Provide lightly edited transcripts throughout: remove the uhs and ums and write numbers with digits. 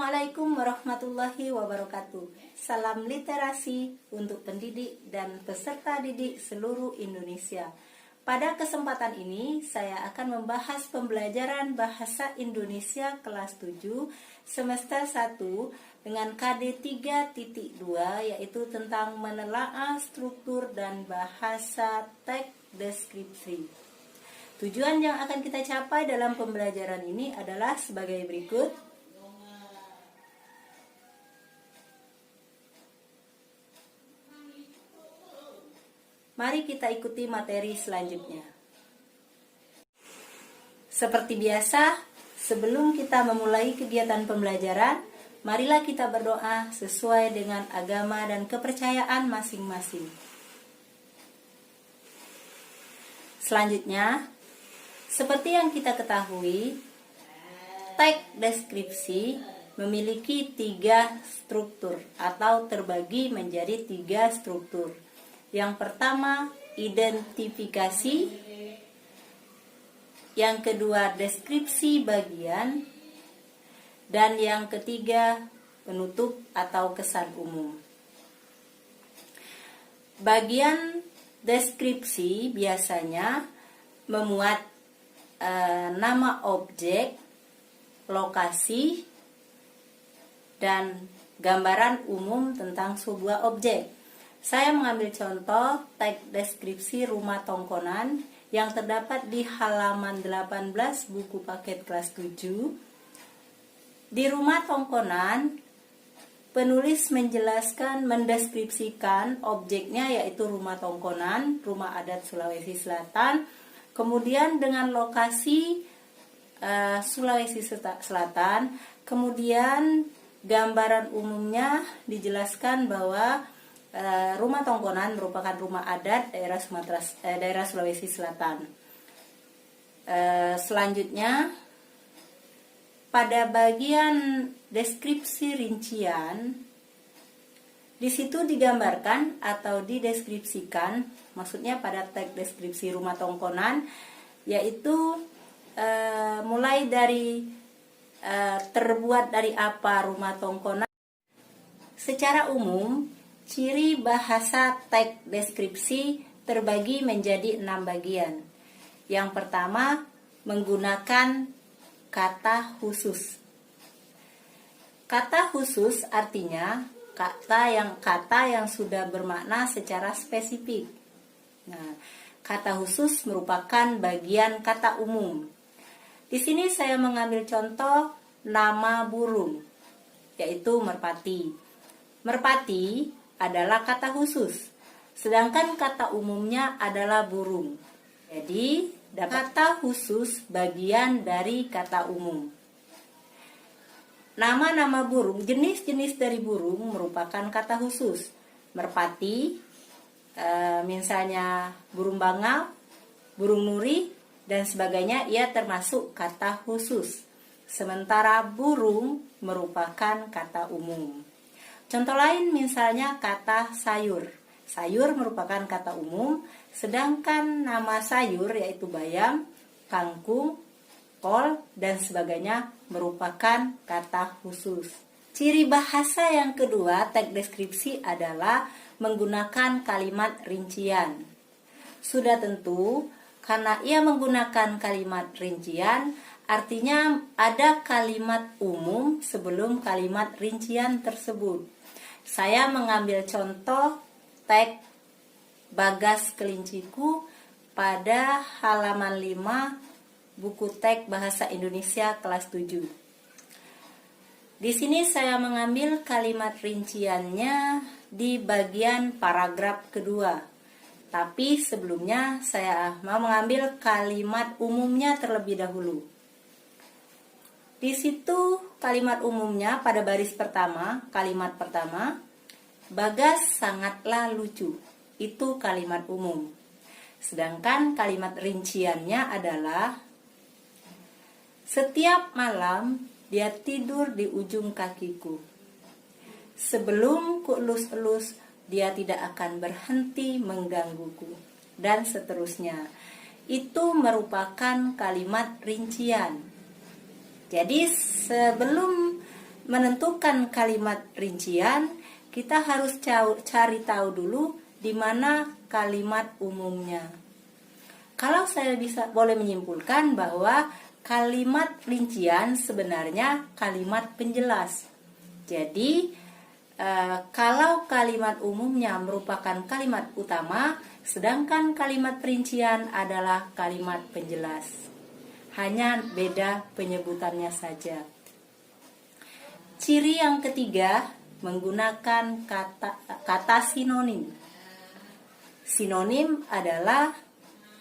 Assalamualaikum warahmatullahi wabarakatuh. Salam literasi untuk pendidik dan peserta didik seluruh Indonesia. Pada kesempatan ini saya akan membahas pembelajaran Bahasa Indonesia kelas 7 semester 1 dengan KD 3.2, yaitu tentang menelaah struktur dan bahasa teks deskripsi. Tujuan yang akan kita capai dalam pembelajaran ini adalah sebagai berikut. Mari kita ikuti materi selanjutnya. Seperti biasa, sebelum kita memulai kegiatan pembelajaran, marilah kita berdoa sesuai dengan agama dan kepercayaan masing-masing. Selanjutnya, seperti yang kita ketahui, teks deskripsi memiliki 3 struktur atau terbagi menjadi 3 struktur. Yang pertama, identifikasi. Yang kedua, deskripsi bagian. Dan yang ketiga, penutup atau kesan umum. Bagian deskripsi biasanya memuat nama objek, lokasi, dan gambaran umum tentang sebuah objek. Saya mengambil contoh teks deskripsi rumah tongkonan yang terdapat di halaman 18 buku paket kelas 7. Di rumah tongkonan, penulis mendeskripsikan objeknya, yaitu rumah tongkonan, rumah adat Sulawesi Selatan. Kemudian dengan lokasi Sulawesi Selatan, kemudian gambaran umumnya dijelaskan bahwa rumah tongkonan merupakan rumah adat daerah Sulawesi Selatan. Selanjutnya, pada bagian deskripsi rincian, di situ digambarkan atau dideskripsikan, maksudnya pada teks deskripsi rumah tongkonan, yaitu mulai dari terbuat dari apa rumah tongkonan. Secara umum, ciri bahasa teks deskripsi terbagi menjadi 6 bagian. Yang pertama, menggunakan kata khusus. Kata khusus artinya kata yang sudah bermakna secara spesifik. Nah, kata khusus merupakan bagian kata umum. Di sini saya mengambil contoh nama burung, yaitu merpati. Merpati adalah kata khusus, sedangkan kata umumnya adalah burung. Jadi, kata khusus bagian dari kata umum. Nama-nama burung, jenis-jenis dari burung merupakan kata khusus. Merpati, misalnya burung bangau, burung nuri, dan sebagainya, ia termasuk kata khusus. Sementara burung merupakan kata umum. Contoh lain misalnya kata sayur. Sayur merupakan kata umum, sedangkan nama sayur yaitu bayam, kangkung, kol, dan sebagainya merupakan kata khusus. Ciri bahasa yang kedua teks deskripsi adalah menggunakan kalimat rincian. Sudah tentu, karena ia menggunakan kalimat rincian, artinya ada kalimat umum sebelum kalimat rincian tersebut. Saya mengambil contoh teks Bagas Kelinciku pada halaman 5 buku teks Bahasa Indonesia kelas 7. Di sini saya mengambil kalimat rinciannya di bagian paragraf kedua. Tapi sebelumnya saya mau mengambil kalimat umumnya terlebih dahulu. Di situ kalimat umumnya pada baris pertama, kalimat pertama, Bagas sangatlah lucu. Itu kalimat umum. Sedangkan kalimat rinciannya adalah, setiap malam dia tidur di ujung kakiku. Sebelum ku elus-elus, dia tidak akan berhenti menggangguku. Dan seterusnya. Itu merupakan kalimat rincian. Jadi sebelum menentukan kalimat rincian, kita harus cari tahu dulu di mana kalimat umumnya. Kalau saya boleh menyimpulkan bahwa kalimat rincian sebenarnya kalimat penjelas. Jadi, kalau kalimat umumnya merupakan kalimat utama, sedangkan kalimat perincian adalah kalimat penjelas. Hanya beda penyebutannya saja. Ciri yang ketiga, menggunakan kata sinonim. Sinonim adalah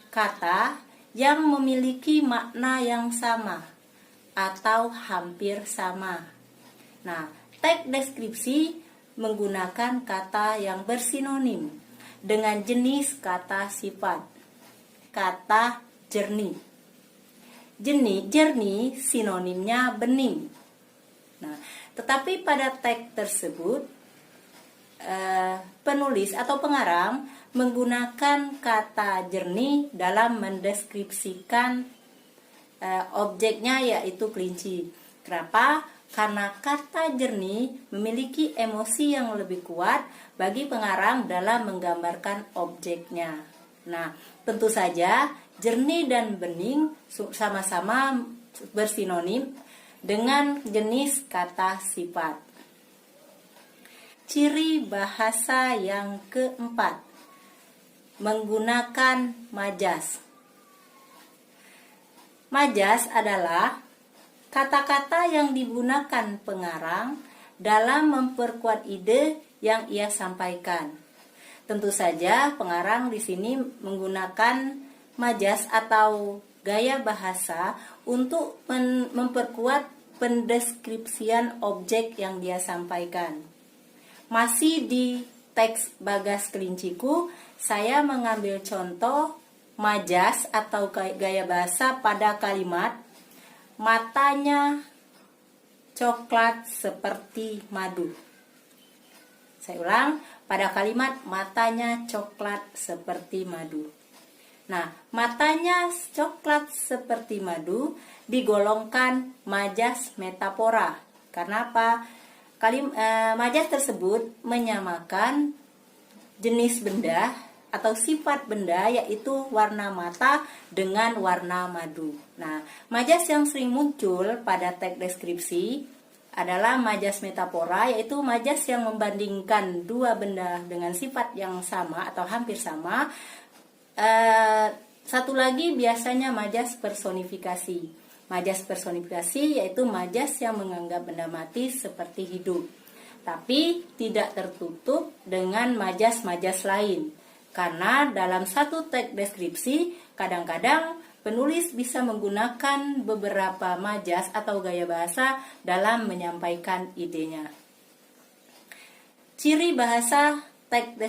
kata yang memiliki makna yang sama atau hampir sama. Nah, teks deskripsi menggunakan kata yang bersinonim dengan jenis kata sifat. Kata jernih. Jernih sinonimnya bening. Nah, tetapi pada teks tersebut penulis atau pengarang menggunakan kata jernih dalam mendeskripsikan objeknya, yaitu kelinci. Kenapa? Karena kata jernih memiliki emosi yang lebih kuat bagi pengarang dalam menggambarkan objeknya. Nah, tentu saja jernih dan bening sama-sama bersinonim dengan jenis kata sifat. Ciri bahasa yang keempat, menggunakan majas. Majas adalah kata-kata yang digunakan pengarang dalam memperkuat ide yang ia sampaikan. Tentu saja pengarang di sini menggunakan majas atau gaya bahasa untuk memperkuat pendeskripsian objek yang dia sampaikan. Masih di teks Bagas Kelinciku, saya mengambil contoh majas atau gaya bahasa pada kalimat matanya coklat seperti madu. Saya ulang, pada kalimat matanya coklat seperti madu. Nah, matanya coklat seperti madu digolongkan majas metafora. Karena apa? Majas tersebut menyamakan jenis benda atau sifat benda, yaitu warna mata dengan warna madu. Nah, majas yang sering muncul pada teks deskripsi adalah majas metafora, yaitu majas yang membandingkan dua benda dengan sifat yang sama atau hampir sama. Satu lagi biasanya majas personifikasi. Majas personifikasi yaitu majas yang menganggap benda mati seperti hidup, tapi tidak tertutup dengan majas-majas lain. Karena dalam satu teks deskripsi, kadang-kadang penulis bisa menggunakan beberapa majas atau gaya bahasa dalam menyampaikan idenya. Ciri bahasa teks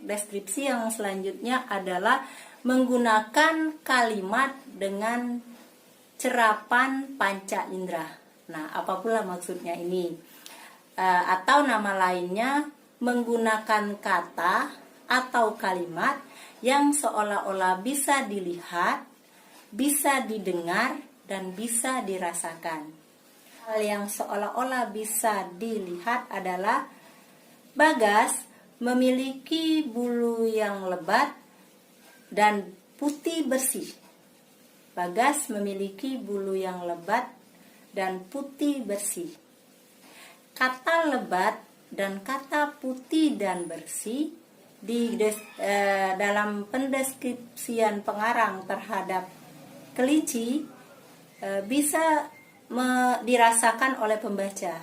deskripsi yang selanjutnya adalah menggunakan kalimat dengan cerapan panca indera. Nah, apa pula maksudnya ini? Atau nama lainnya, menggunakan kata atau kalimat yang seolah-olah bisa dilihat, bisa didengar, dan bisa dirasakan. Hal yang seolah-olah bisa dilihat adalah Bagas memiliki bulu yang lebat dan putih bersih. Bagas memiliki bulu yang lebat dan putih bersih. Kata lebat dan kata putih dan bersih dalam pendeskripsian pengarang terhadap kelinci bisa dirasakan oleh pembaca.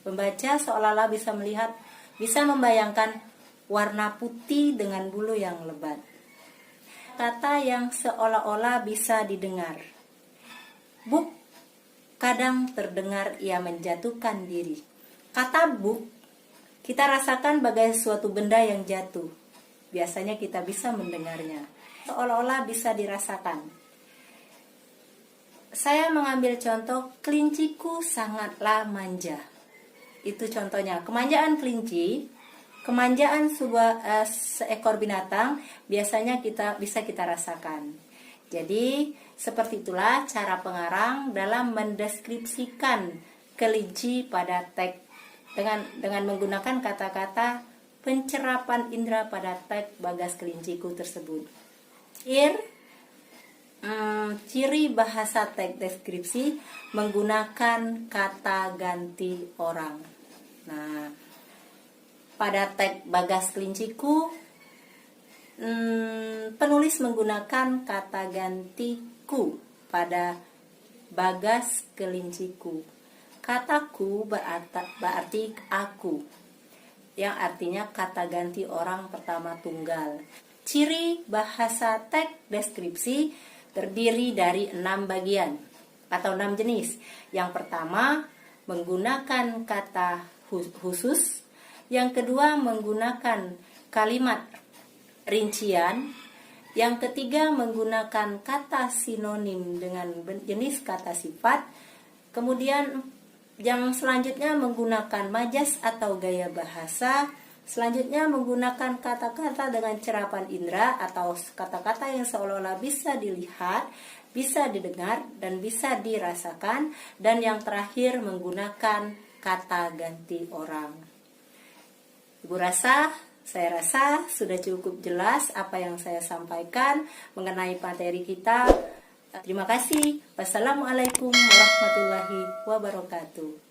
Pembaca seolah-olah bisa membayangkan warna putih dengan bulu yang lebat. Kata yang seolah-olah bisa didengar. Buk, kadang terdengar ia menjatuhkan diri. Kata buk, kita rasakan bagai suatu benda yang jatuh. Biasanya kita bisa mendengarnya. Seolah-olah bisa dirasakan. Saya mengambil contoh, kelinciku sangatlah manja. Itu contohnya, kemanjaan kelinci, kemanjaan seekor binatang biasanya bisa kita rasakan. Jadi seperti itulah cara pengarang dalam mendeskripsikan kelinci pada teks dengan menggunakan kata-kata pencerapan indera pada teks Bagas Kelinciku tersebut. Ciri bahasa teks deskripsi menggunakan kata ganti orang. Nah, pada teks Bagas Kelinciku, penulis menggunakan kata ganti ku pada Bagas Kelinciku. Kata ku berarti aku, yang artinya kata ganti orang pertama tunggal. Ciri bahasa teks deskripsi terdiri dari 6 bagian atau 6 jenis. Yang pertama, menggunakan kata khusus. Yang kedua, menggunakan kalimat rincian. Yang ketiga, menggunakan kata sinonim dengan jenis kata sifat. Kemudian yang selanjutnya menggunakan majas atau gaya bahasa. Selanjutnya menggunakan kata-kata dengan cerapan indera atau kata-kata yang seolah-olah bisa dilihat, bisa didengar, dan bisa dirasakan. Dan yang terakhir menggunakan kata ganti orang. Saya rasa sudah cukup jelas apa yang saya sampaikan mengenai materi kita. Terima kasih. Wassalamualaikum warahmatullahi wabarakatuh.